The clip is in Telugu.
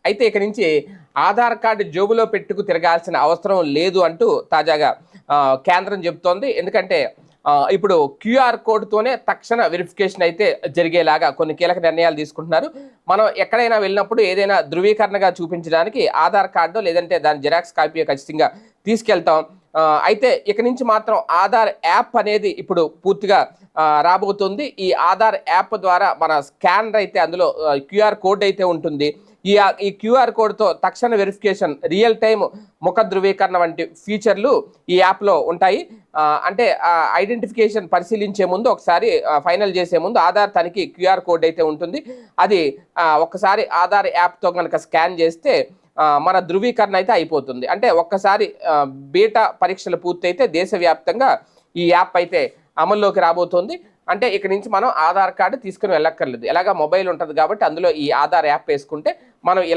అయితే ఇక నుంచి ఆధార్ కార్డు జోబులో పెట్టుకు తిరగాల్సిన అవసరం లేదు అంటూ తాజాగా కేంద్రం చెబుతోంది. ఎందుకంటే ఇప్పుడు క్యూఆర్ కోడ్తోనే తక్షణ వెరిఫికేషన్ అయితే జరిగేలాగా కొన్ని కీలక నిర్ణయాలు తీసుకుంటున్నారు. మనం ఎక్కడైనా వెళ్ళినప్పుడు ఏదైనా ధృవీకరణగా చూపించడానికి ఆధార్ కార్డు లేదంటే దాని జిరాక్స్ కాపీ ఖచ్చితంగా తీసుకెళ్తాం. అయితే ఇక నుంచి మాత్రం ఆధార్ యాప్ అనేది ఇప్పుడు పూర్తిగా రాబోతుంది. ఈ ఆధార్ యాప్ ద్వారా మన స్కానర్ అయితే అందులో క్యూఆర్ కోడ్ అయితే ఉంటుంది. ఈ క్యూఆర్ కోడ్తో తక్షణ వెరిఫికేషన్, రియల్ టైం ముఖ ధృవీకరణ వంటి ఫీచర్లు ఈ యాప్లో ఉంటాయి. అంటే ఐడెంటిఫికేషన్ పరిశీలించే ముందు ఒకసారి ఫైనల్ చేసే ముందు ఆధార్ తనకి క్యూఆర్ కోడ్ అయితే ఉంటుంది. అది ఒక్కసారి ఆధార్ యాప్తో కనుక స్కాన్ చేస్తే మన ధృవీకరణ అయితే అయిపోతుంది. అంటే ఒక్కసారి బీటా పరీక్షలు పూర్తయితే దేశవ్యాప్తంగా ఈ యాప్ అయితే అమల్లోకి రాబోతోంది. అంటే ఇక్కడ నుంచి మనం ఆధార్ కార్డు తీసుకుని వెళ్ళక్కర్లేదు. ఎలాగా మొబైల్ ఉంటుంది కాబట్టి అందులో ఈ ఆధార్ యాప్ వేసుకుంటే మనం ఇలా